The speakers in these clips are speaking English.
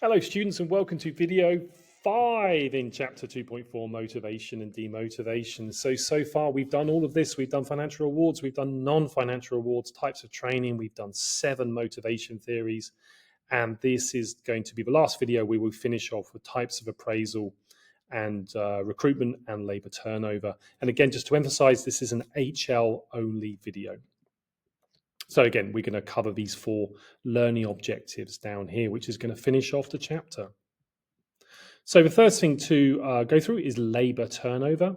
Hello students and welcome to video 5 in chapter 2.4, motivation and demotivation. So far we've done all of this. We've done financial rewards, we've done non-financial rewards, types of training, we've done 7 motivation theories, and this is going to be the last video. We will finish off with types of appraisal and recruitment and labor turnover. And again, just to emphasize, this is an HL only video. So again, we're going to cover these 4 learning objectives down here, which is going to finish off the chapter. So the first thing to go through is labor turnover.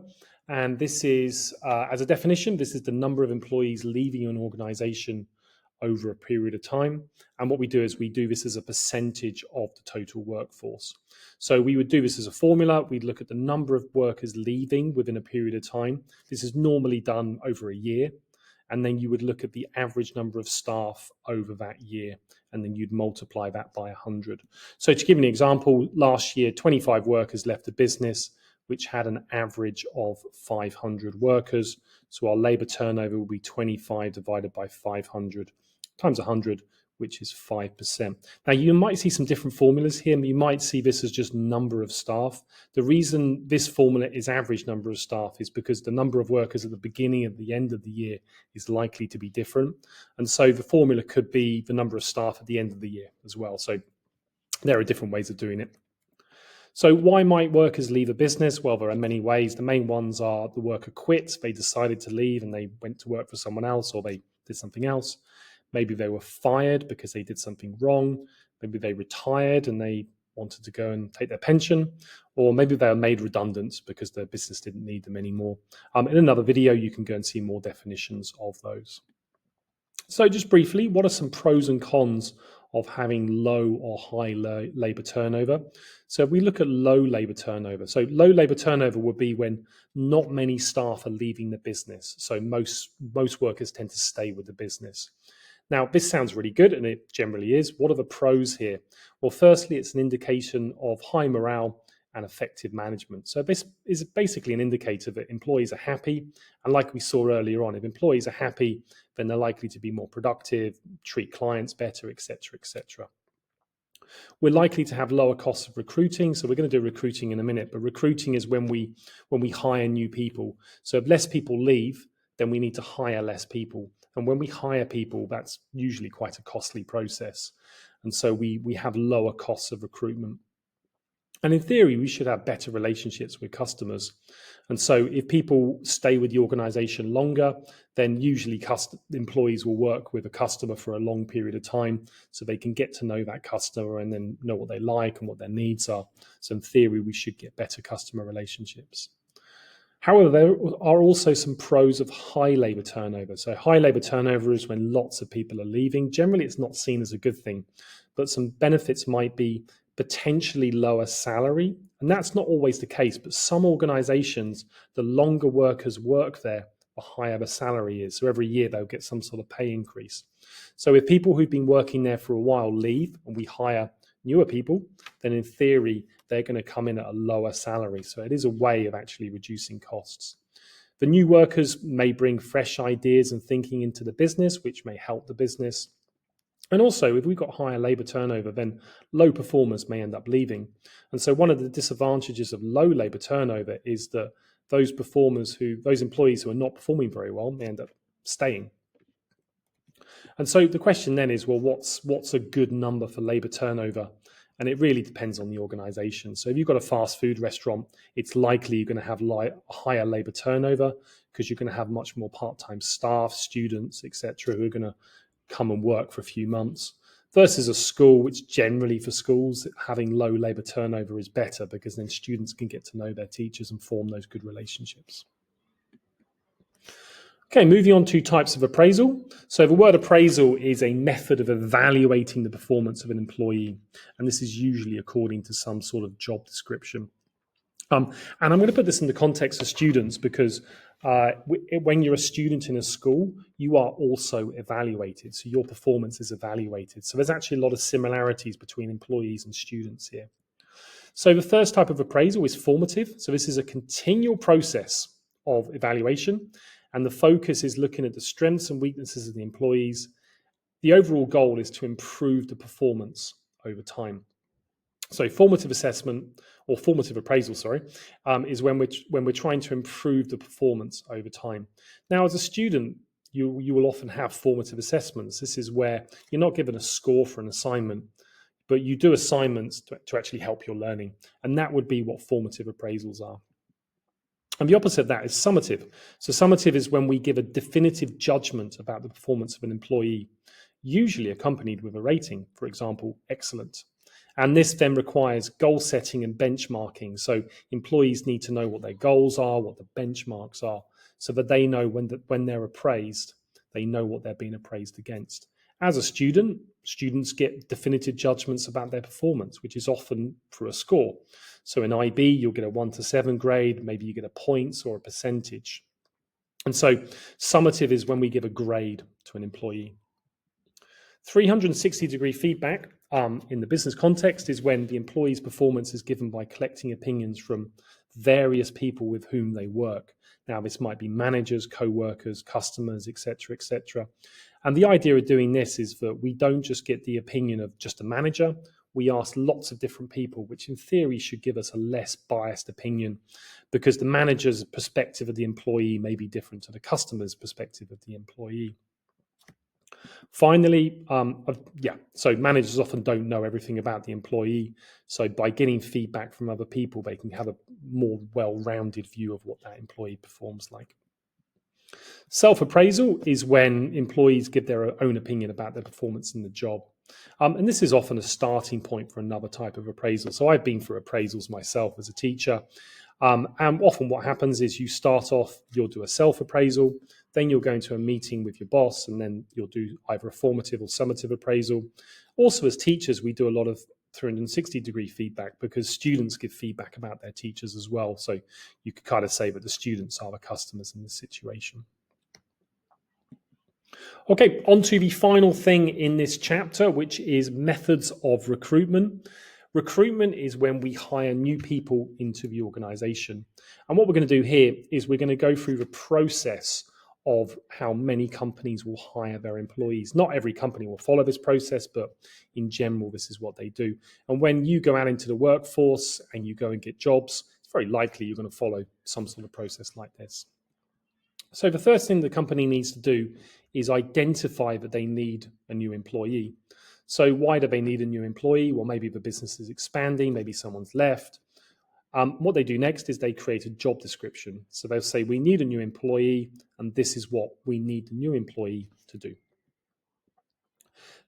And this is, as a definition, this is the number of employees leaving an organization over a period of time. And what we do is we do this as a percentage of the total workforce. So we would do this as a formula. We'd look at the number of workers leaving within a period of time. This is normally done over a year. And then you would look at the average number of staff over that year, and then you'd multiply that by 100. So to give you an example, last year, 25 workers left the business, which had an average of 500 workers. So our labor turnover will be 25 divided by 500 times 100, which is 5%. Now, you might see some different formulas here. You might see this as just number of staff. The reason this formula is average number of staff is because the number of workers at the beginning and the end of the year is likely to be different. And so the formula could be the number of staff at the end of the year as well. So there are different ways of doing it. So why might workers leave a business? Well, there are many ways. The main ones are the worker quit. They decided to leave and they went to work for someone else, or they did something else. Maybe they were fired because they did something wrong. Maybe they retired and they wanted to go and take their pension, or maybe they were made redundant because their business didn't need them anymore. In another video, you can go and see more definitions of those. So just briefly, what are some pros and cons of having low or high labor turnover? So if we look at low labor turnover, so low labor turnover would be when not many staff are leaving the business. So most workers tend to stay with the business. Now, this sounds really good, and it generally is. What are the pros here? Well, firstly, it's an indication of high morale and effective management. So this is basically an indicator that employees are happy. And like we saw earlier on, if employees are happy, then they're likely to be more productive, treat clients better, etc., etc. We're likely to have lower costs of recruiting. So we're going to do recruiting in a minute, but recruiting is when we hire new people. So if less people leave, then we need to hire less people. And when we hire people, that's usually quite a costly process. And so we have lower costs of recruitment. And in theory, we should have better relationships with customers. And so if people stay with the organization longer, then usually employees will work with a customer for a long period of time so they can get to know that customer and then know what they like and what their needs are. So in theory, we should get better customer relationships. However, there are also some pros of high labor turnover. So high labor turnover is when lots of people are leaving. Generally, it's not seen as a good thing, but some benefits might be potentially lower salary. And that's not always the case, but some organizations, the longer workers work there, the higher the salary is. So every year they'll get some sort of pay increase. So if people who've been working there for a while leave and we hire newer people, then in theory, they're going to come in at a lower salary. So it is a way of actually reducing costs. The new workers may bring fresh ideas and thinking into the business, which may help the business. And also, if we've got higher labor turnover, then low performers may end up leaving. And so one of the disadvantages of low labor turnover is that those employees who are not performing very well may end up staying. And so the question then is, well, what's a good number for labor turnover? And it really depends on the organization. So if you've got a fast food restaurant, it's likely you're going to have higher labor turnover because you're going to have much more part-time staff, students, etc., who are going to come and work for a few months, versus a school, which generally for schools, having low labor turnover is better because then students can get to know their teachers and form those good relationships. Okay, moving on to types of appraisal. So the word appraisal is a method of evaluating the performance of an employee. And this is usually according to some sort of job description. And I'm going to put this in the context of students because when you're a student in a school, you are also evaluated. So your performance is evaluated. So there's actually a lot of similarities between employees and students here. So the first type of appraisal is formative. So this is a continual process of evaluation. And the focus is looking at the strengths and weaknesses of the employees. The overall goal is to improve the performance over time. So formative assessment or formative appraisal, is when we're trying to improve the performance over time. Now, as a student, you will often have formative assessments. This is where you're not given a score for an assignment, but you do assignments to actually help your learning, and that would be what formative appraisals are. And the opposite of that is summative. So summative is when we give a definitive judgment about the performance of an employee, usually accompanied with a rating, for example, excellent. And this then requires goal setting and benchmarking. So employees need to know what their goals are, what the benchmarks are, so that they know when they're appraised, they know what they're being appraised against. As a student, students get definitive judgments about their performance, which is often through a score. So in IB, you'll get a 1 to 7 grade, maybe you get a points or a percentage. And so summative is when we give a grade to an employee. 360-degree feedback in the business context is when the employee's performance is given by collecting opinions from various people with whom they work. Now, this might be managers, co-workers, customers, etc., etc. And the idea of doing this is that we don't just get the opinion of just a manager. We ask lots of different people, which in theory should give us a less biased opinion, because the manager's perspective of the employee may be different to the customer's perspective of the employee. Finally, so managers often don't know everything about the employee. So by getting feedback from other people, they can have a more well-rounded view of what that employee performs like. Self-appraisal is when employees give their own opinion about their performance in the job. And this is often a starting point for another type of appraisal. So I've been through appraisals myself as a teacher. And often what happens is you start off, you'll do a self-appraisal, then you'll go into a meeting with your boss, and then you'll do either a formative or summative appraisal. Also, as teachers, we do a lot of 360-degree feedback because students give feedback about their teachers as well. So you could kind of say that the students are the customers in this situation. Okay, on to the final thing in this chapter, which is methods of recruitment. Recruitment is when we hire new people into the organization. And what we're going to do here is we're going to go through the process of how many companies will hire their employees. Not every company will follow this process, but in general, this is what they do. And when you go out into the workforce and you go and get jobs, it's very likely you're going to follow some sort of process like this. So the first thing the company needs to do is identify that they need a new employee. So why do they need a new employee? Well, maybe the business is expanding, maybe someone's left. What they do next is they create a job description. So they'll say, we need a new employee, and this is what we need the new employee to do.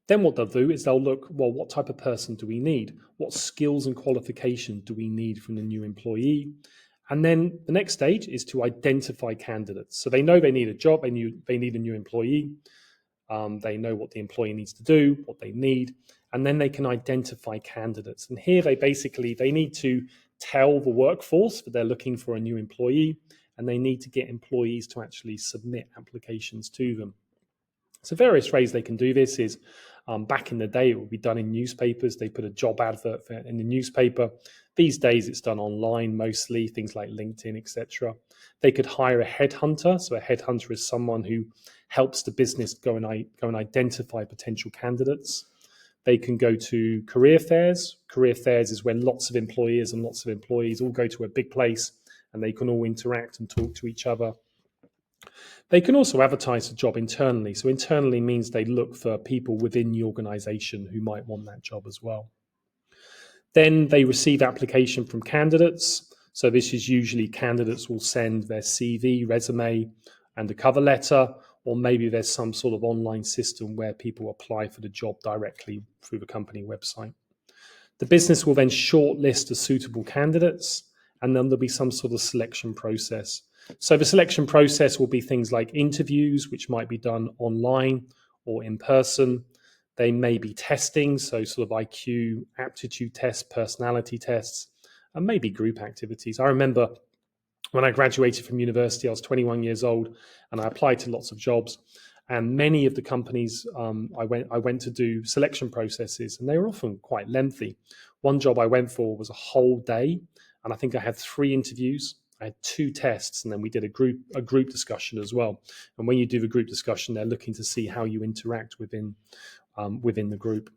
Then what they'll do is they'll look, well, what type of person do we need? What skills and qualifications do we need from the new employee? And then the next stage is to identify candidates. So they know they need a job, they need a new employee. They know what the employee needs to do, what they need, and then they can identify candidates. And here they need to tell the workforce that they're looking for a new employee, and they need to get employees to actually submit applications to them. So various ways they can do this is, back in the day, it would be done in newspapers. They put a job advert in the newspaper. These days, it's done online mostly, things like LinkedIn, etc. They could hire a headhunter. So a headhunter is someone who helps the business go and identify potential candidates. They can go to career fairs. Career fairs is when lots of employers and lots of employees all go to a big place and they can all interact and talk to each other. They can also advertise the job internally. So internally means they look for people within the organization who might want that job as well. Then they receive application from candidates. So this is usually candidates will send their CV, resume, and a cover letter, or maybe there's some sort of online system where people apply for the job directly through the company website. The business will then shortlist the suitable candidates, and then there'll be some sort of selection process. So the selection process will be things like interviews, which might be done online or in person. They may be testing, so sort of IQ, aptitude tests, personality tests, and maybe group activities. I remember when I graduated from university, I was 21 years old, and I applied to lots of jobs. And many of the companies I went to do selection processes, and they were often quite lengthy. One job I went for was a whole day, and I think I had 3 interviews. I had 2 tests, and then we did a group discussion as well. And when you do the group discussion, they're looking to see how you interact within the group.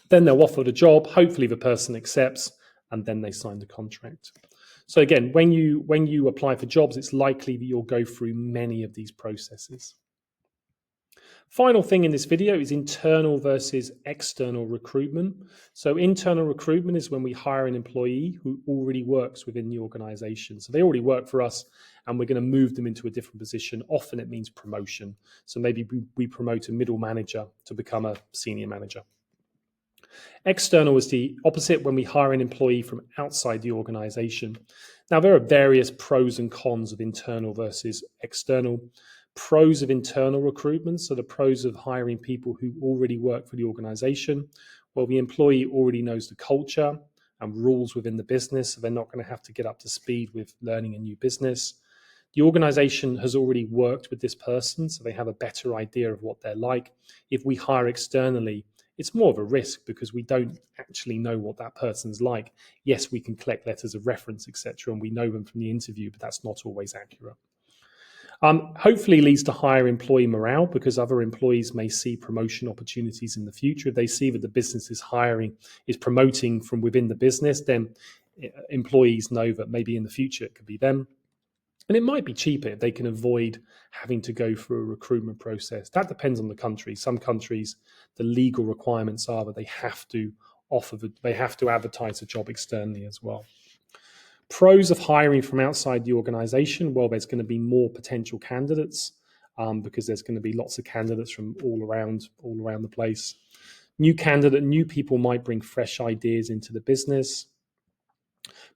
Then they'll offer the job, hopefully the person accepts, and then they sign the contract. So again, when you apply for jobs, it's likely that you'll go through many of these processes. Final thing in this video is internal versus external recruitment. So internal recruitment is when we hire an employee who already works within the organization. So they already work for us and we're going to move them into a different position. Often it means promotion. So maybe we promote a middle manager to become a senior manager. External is the opposite, when we hire an employee from outside the organization. Now, there are various pros and cons of internal versus external. Pros of internal recruitment, so the pros of hiring people who already work for the organization. Well, the employee already knows the culture and rules within the business, so they're not going to have to get up to speed with learning a new business. The organization has already worked with this person, so they have a better idea of what they're like. If we hire externally, it's more of a risk because we don't actually know what that person's like. Yes, we can collect letters of reference, etc., and we know them from the interview, but that's not always accurate. Hopefully leads to higher employee morale because other employees may see promotion opportunities in the future. If they see that the business is promoting from within the business, then employees know that maybe in the future it could be them. And it might be cheaper if they can avoid having to go through a recruitment process. That depends on the country. Some countries, the legal requirements are that they have to advertise a job externally as well. Pros of hiring from outside the organization, well, there's going to be more potential candidates because there's going to be lots of candidates from all around the place. New people might bring fresh ideas into the business.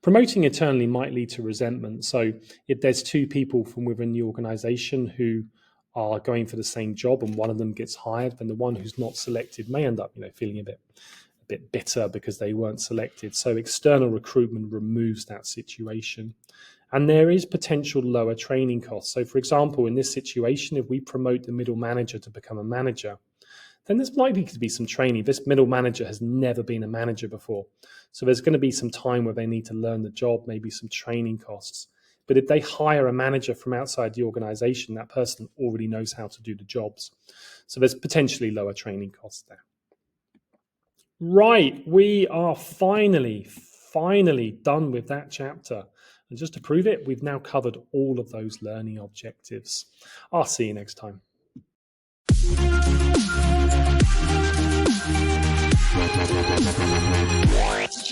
Promoting internally might lead to resentment. So if there's two people from within the organization who are going for the same job and one of them gets hired, then the one who's not selected may end up, feeling a bit bitter because they weren't selected. So external recruitment removes that situation. And there is potential lower training costs. So for example, in this situation, if we promote the middle manager to become a manager, then there's likely to be some training. This middle manager has never been a manager before. So there's going to be some time where they need to learn the job, maybe some training costs. But if they hire a manager from outside the organization, that person already knows how to do the jobs. So there's potentially lower training costs there. Right, we are finally done with that chapter. And just to prove it, we've now covered all of those learning objectives. I'll see you next time.